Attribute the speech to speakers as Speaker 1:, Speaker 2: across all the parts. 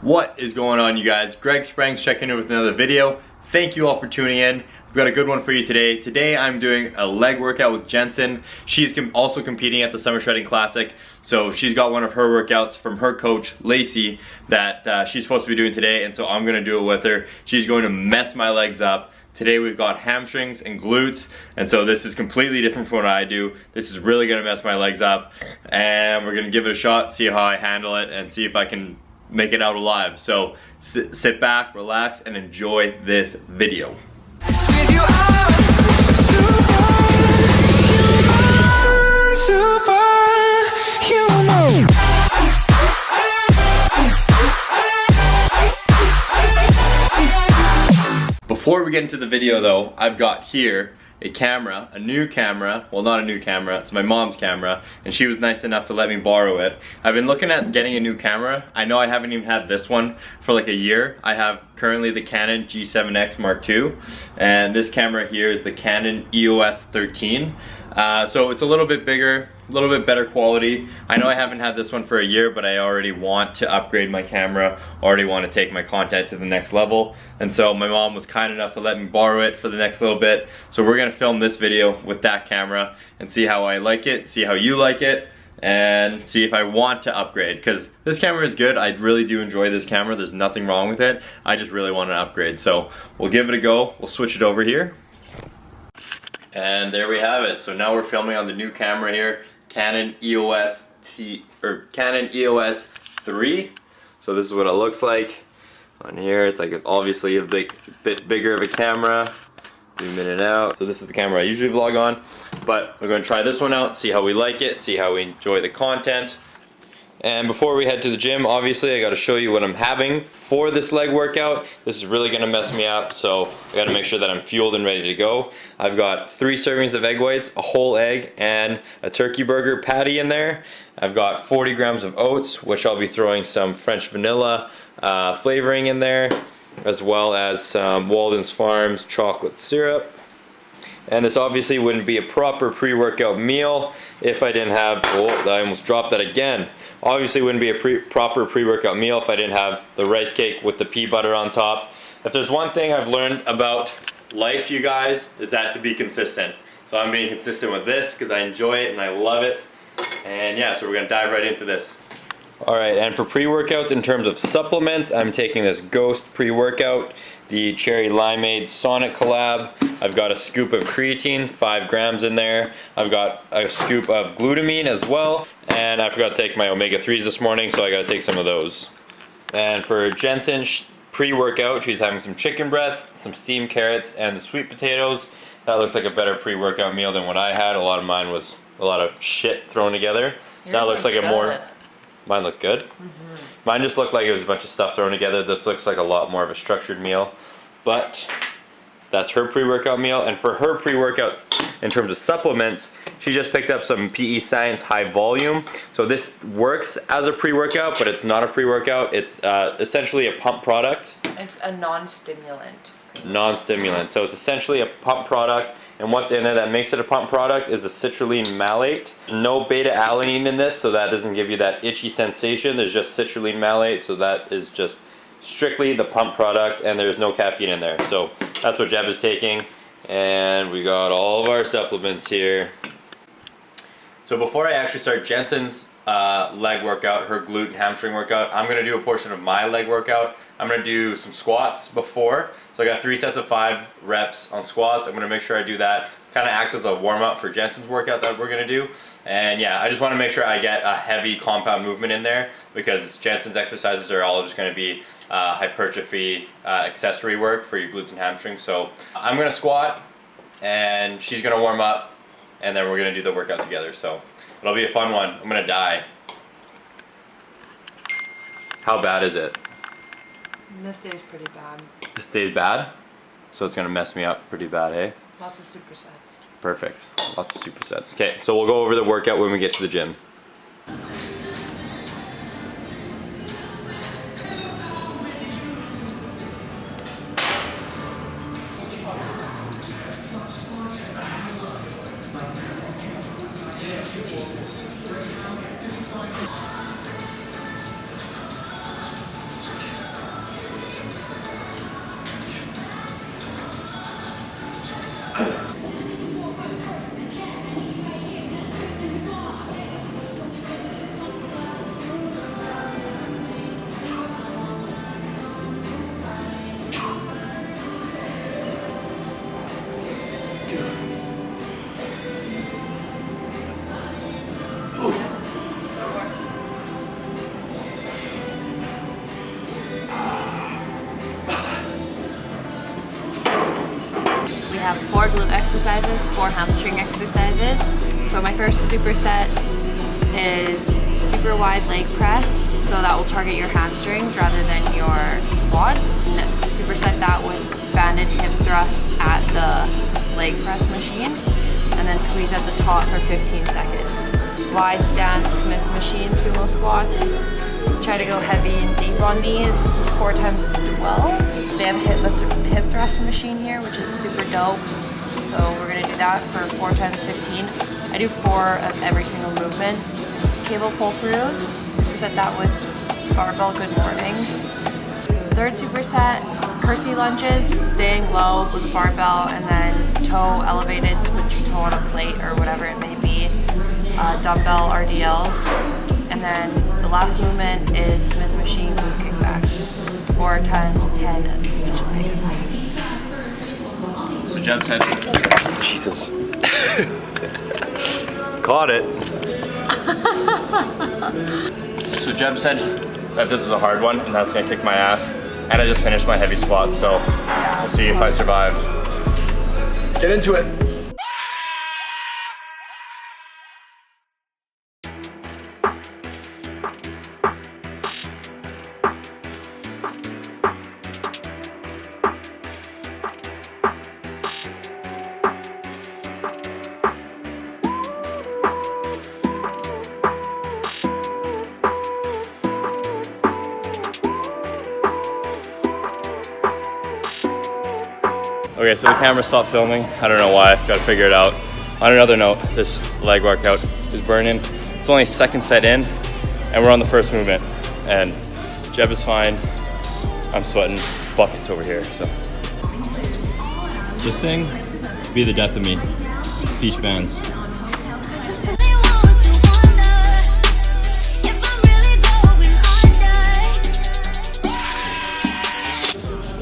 Speaker 1: What is going on, you guys? Greg Sprengs checking in with another video. Thank you all for tuning in. We've got a good one for you today. Today I'm doing a leg workout with Jensen. She's also competing at the Summer Shredding Classic. So she's got one of her workouts from her coach, Lacey, that she's supposed to be doing today. And so I'm gonna do it with her. She's going to mess my legs up. Today we've got hamstrings and glutes, and so this is completely different from what I do. This is really gonna mess my legs up, and we're gonna give it a shot, see how I handle it, and see if I can make it out alive. So sit back, relax, and enjoy this video. Before we get into the video though, I've got here a camera, a new camera. Well, not a new camera, it's my mom's camera, and she was nice enough to let me borrow it. I've been looking at getting a new camera. I know I haven't even had this one for like a year. I have currently the Canon G7X Mark II, and this camera here is the Canon EOS 13. So it's a little bit bigger, a little bit better quality. I know I haven't had this one for a year, but I already want to upgrade my camera, already want to take my content to the next level. And so my mom was kind enough to let me borrow it for the next little bit. So we're gonna film this video with that camera and see how I like it, see how you like it, and see if I want to upgrade. Because this camera is good, I really do enjoy this camera, there's nothing wrong with it. I just really want to upgrade. So we'll give it a go, we'll switch it over here. And there we have it. So now we're filming on the new camera here, Canon EOS 3. So this is what it looks like. On here, it's like obviously a bit bigger of a camera. Zoom in and out. So this is the camera I usually vlog on, but we're going to try this one out, see how we like it, see how we enjoy the content. And before we head to the gym, obviously I got to show you what I'm having for this leg workout. This is really going to mess me up, so I got to make sure that I'm fueled and ready to go. I've got 3 servings of egg whites, a whole egg, and a turkey burger patty in there. I've got 40 grams of oats, which I'll be throwing some French vanilla flavoring in there, as well as some Walden's Farms chocolate syrup. And this obviously wouldn't be a proper pre-workout meal if I didn't have, oh, I almost dropped that again. Obviously wouldn't be a proper pre-workout meal if I didn't have the rice cake with the pea butter on top. If there's one thing I've learned about life, you guys, is that to be consistent. So I'm being consistent with this because I enjoy it and I love it. And yeah, so we're gonna dive right into this. Alright, and for pre-workouts, in terms of supplements, I'm taking this Ghost pre-workout, the Cherry Limeade Sonic collab. I've got a scoop of creatine, 5 grams in there. I've got a scoop of glutamine as well. And I forgot to take my omega-3s this morning, so I gotta take some of those. And for Jensen pre-workout, she's having some chicken breasts, some steamed carrots, and the sweet potatoes. That looks like a better pre-workout meal than what I had. A lot of mine was a lot of shit thrown together. That looks like a more... Mine looked good. Mine just looked like it was a bunch of stuff thrown together. This looks like a lot more of a structured meal. But that's her pre-workout meal. And for her pre-workout, in terms of supplements, she just picked up some PE Science High Volume. So this works as a pre-workout, but it's not a pre-workout. It's essentially a pump product.
Speaker 2: It's a non-stimulant.
Speaker 1: Non-stimulant. So it's essentially a pump product, and what's in there that makes it a pump product is the citrulline malate. No beta-alanine in this, so that doesn't give you that itchy sensation. There's just citrulline malate, so that is just strictly the pump product, and there's no caffeine in there. So that's what Jeb is taking, and we got all of our supplements here. So before I actually start Jensen's leg workout, her glute and hamstring workout, I'm going to do a portion of my leg workout. I'm going to do some squats before. So I got 3 sets of 5 reps on squats. I'm going to make sure I do that. Kind of act as a warm-up for Jensen's workout that we're going to do. And yeah, I just want to make sure I get a heavy compound movement in there, because Jensen's exercises are all just going to be hypertrophy accessory work for your glutes and hamstrings. So I'm going to squat, and she's going to warm up, and then we're going to do the workout together. So it'll be a fun one. I'm going to die. How bad is it?
Speaker 2: This day's pretty bad.
Speaker 1: This day's bad? So it's gonna mess me up pretty bad, eh?
Speaker 2: Lots of supersets.
Speaker 1: Perfect. Lots of supersets. Okay, so we'll go over the workout when we get to the gym.
Speaker 3: 4 glute exercises, 4 hamstring exercises. So my first superset is super wide leg press, so that will target your hamstrings rather than your quads. And superset that with banded hip thrusts at the leg press machine, and then squeeze at the top for 15 seconds. Wide stance Smith machine sumo squats. Try to go heavy and deep on these, 4 times 12. They have a hip thrust machine here, which is super dope. So we're gonna do that for 4 times 15. I do 4 of every single movement. Cable pull-throughs, superset that with barbell good mornings. Third superset, curtsy lunges, staying low with the barbell and then toe elevated to put your toe on a plate or whatever it may be. Dumbbell RDLs. And then the last movement is Smith machine glute kickbacks, 4 times 10 each leg.
Speaker 1: So Jeb said, Jesus. Caught it. So Jeb said that this is a hard one and that's gonna kick my ass. And I just finished my heavy squat, so we'll see if I survive. Get into it. Okay, so the camera stopped filming. I don't know why, gotta figure it out. On another note, this leg workout is burning. It's only 2nd set in, and we're on the first movement. And Jeb is fine, I'm sweating buckets over here, so. This thing could be the death of me. Beach bands.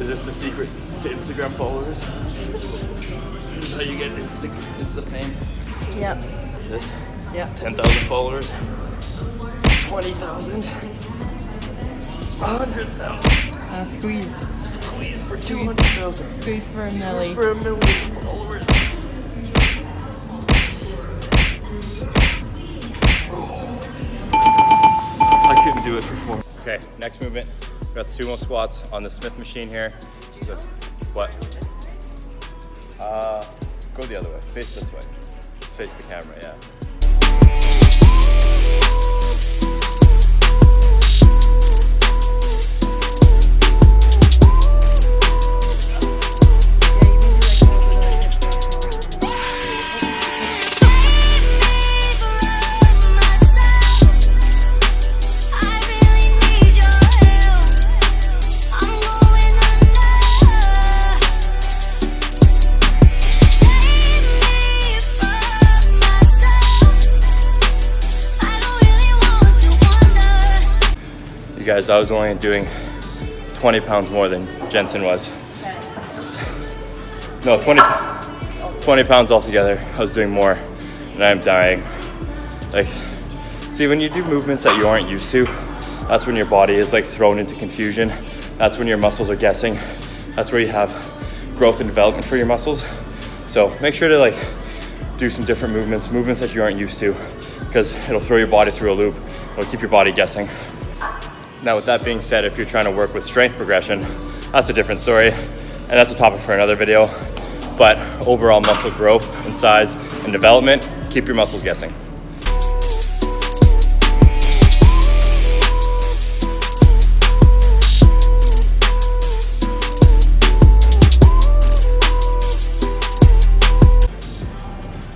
Speaker 1: Is this the secret to Instagram followers? This is how you get Insta fame?
Speaker 3: Yep.
Speaker 1: This?
Speaker 3: Yep.
Speaker 1: 10,000 followers? 20,000? 100,000?
Speaker 3: Squeeze.
Speaker 1: Squeeze for 200,000.
Speaker 3: Squeeze for a
Speaker 1: Squeeze
Speaker 3: milli.
Speaker 1: for 1 million followers. I couldn't do it for 4. Okay, next movement. We got sumo squats on the Smith machine here. So, what? Go the other way. Face this way. Face the camera, yeah. You guys, I was only doing 20 pounds more than Jensen was. No, 20 pounds altogether. I was doing more and I'm dying. Like, see, when you do movements that you aren't used to, that's when your body is like thrown into confusion. That's when your muscles are guessing. That's where you have growth and development for your muscles. So make sure to like do some different movements that you aren't used to, because it'll throw your body through a loop. It'll keep your body guessing. Now, with that being said, if you're trying to work with strength progression, that's a different story, and that's a topic for another video. But overall muscle growth and size and development, keep your muscles guessing.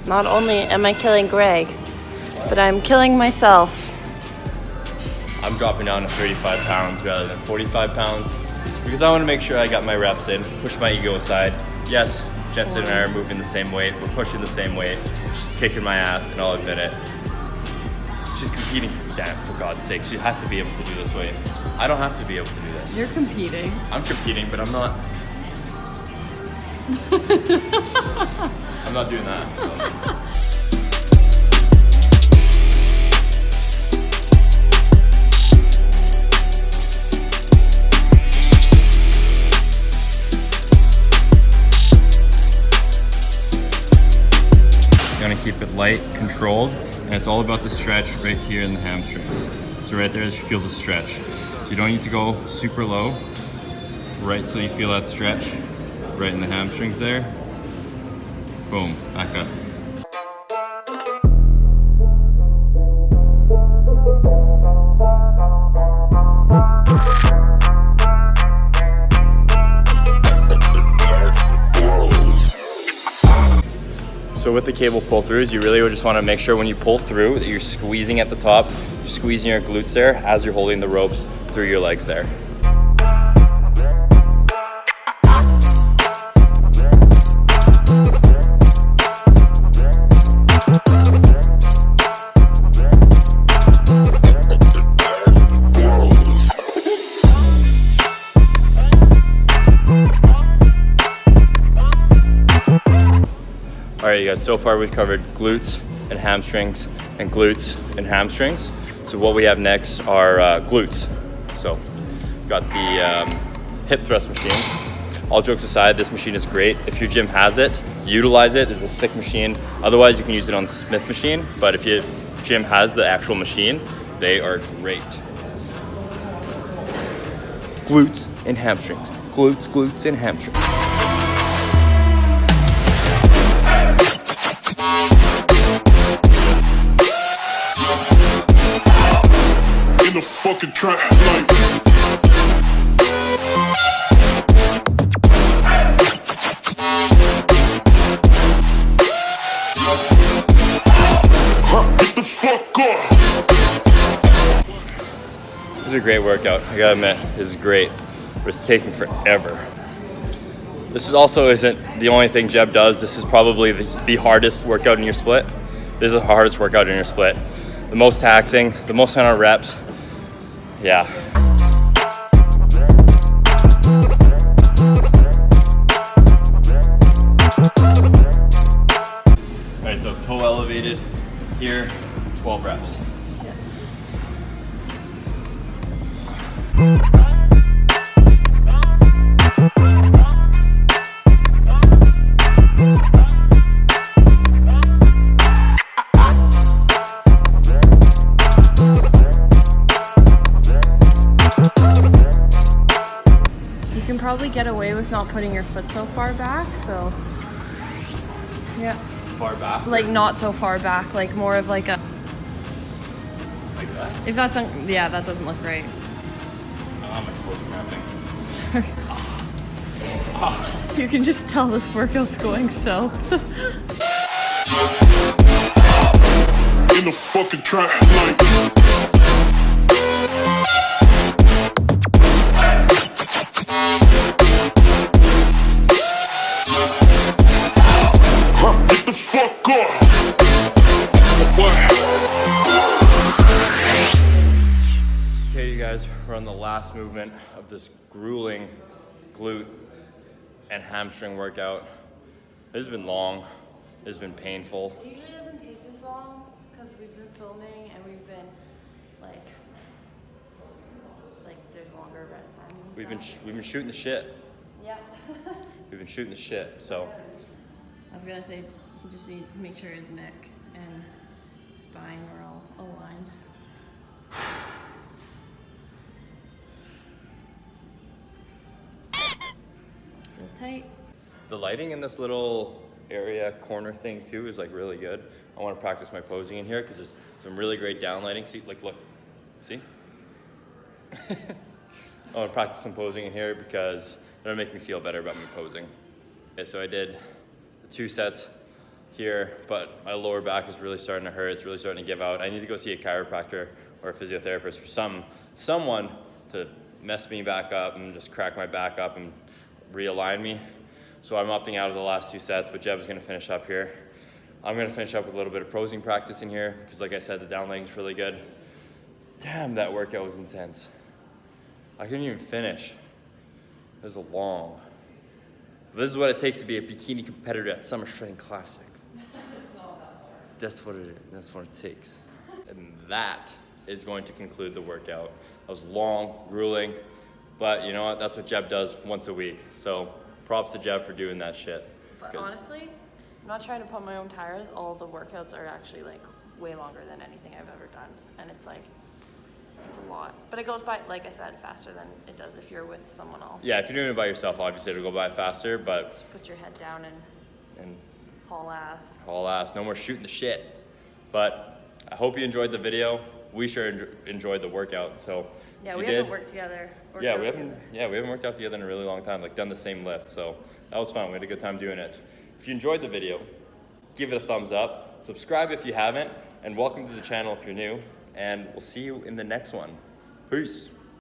Speaker 3: Not only am I killing Greg, but I'm killing myself.
Speaker 1: I'm dropping down to 35 pounds rather than 45 pounds because I want to make sure I got my reps in, push my ego aside. Yes, Jensen and I are moving the same weight, we're pushing the same weight. She's kicking my ass, and I'll admit it. She's competing for God's sake. She has to be able to do this weight. I don't have to be able to do this.
Speaker 3: You're competing.
Speaker 1: I'm competing, but I'm not. I'm not doing that. So. keep it light, controlled, and it's all about the stretch right here in the hamstrings. So right there, it feels a stretch. You don't need to go super low, right till you feel that stretch, right in the hamstrings there. Boom, back up. So with the cable pull throughs, you really would just want to make sure when you pull through that you're squeezing at the top, you're squeezing your glutes there as you're holding the ropes through your legs there. Alright you guys, so far we've covered glutes and hamstrings and glutes and hamstrings. So what we have next are glutes. So we've got the hip thrust machine. All jokes aside, this machine is great. If your gym has it, utilize it. It's a sick machine. Otherwise you can use it on the Smith machine, but if your gym has the actual machine, they are great. Glutes and hamstrings. Glutes, glutes and hamstrings.
Speaker 4: The fucking track like get the fuck up.
Speaker 1: This is a great workout, I gotta admit, this is great, but it's taking forever. This is also isn't the only thing Jeb does. This is probably the hardest workout in your split. This is the hardest workout in your split. The most taxing, the most amount of reps. Yeah. All right, so toe elevated here, 12 reps.
Speaker 3: Probably get away with not putting your foot so far back, so yeah.
Speaker 1: Far back?
Speaker 3: Like not so far back, like more of like a...
Speaker 1: Like that?
Speaker 3: If that's, yeah, that doesn't look right.
Speaker 1: I'm exposing wrapping.
Speaker 3: Sorry. You can just tell this workout's going so.
Speaker 4: In the fucking track like the fuck up.
Speaker 1: Okay, you guys, we're on the last movement of this grueling glute and hamstring workout. This has been long. This has been painful.
Speaker 3: It usually doesn't take this long because we've been filming and we've been like there's longer rest time.
Speaker 1: We've been shooting the shit.
Speaker 3: Yeah.
Speaker 1: We've been shooting the shit. So
Speaker 3: I was gonna say he just needs to make sure his neck and spine are all aligned. Feels tight.
Speaker 1: the lighting in this little area corner thing too is like really good. I want to practice my posing in here because there's some really great down lighting. See, like look, see? I want to practice some posing in here because it'll make me feel better about me posing. Okay, so I did the 2 sets here, but my lower back is really starting to hurt. It's really starting to give out. I need to go see a chiropractor or a physiotherapist or someone to mess me back up and just crack my back up and realign me. So I'm opting out of the last 2 sets, but Jeb's gonna finish up here. I'm gonna finish up with a little bit of posing practice in here because like I said, the down leg is really good. Damn, that workout was intense. I couldn't even finish. It was long. But this is what it takes to be a bikini competitor at Summer Shredding Classic. That's what it is. That's what it takes. And that is going to conclude the workout. It was long, grueling, but you know what? That's what Jeb does once a week. So props to Jeb for doing that shit.
Speaker 3: But honestly, I'm not trying to pump my own tires. All the workouts are actually like way longer than anything I've ever done. And it's like, it's a lot. But it goes by, like I said, faster than it does if you're with someone else.
Speaker 1: Yeah, if you're doing it by yourself, obviously it'll go by faster, but...
Speaker 3: Just put your head down and haul ass.
Speaker 1: Haul ass, no more shooting the shit. But I hope you enjoyed the video. We sure enjoyed the workout, so
Speaker 3: Yeah,
Speaker 1: if
Speaker 3: we
Speaker 1: you
Speaker 3: haven't
Speaker 1: did,
Speaker 3: worked together.
Speaker 1: we haven't worked out together in a really long time, like done the same lift, so that was fun. We had a good time doing it. If you enjoyed the video, give it a thumbs up, subscribe if you haven't, and welcome to the channel if you're new, and we'll see you in the next one. Peace.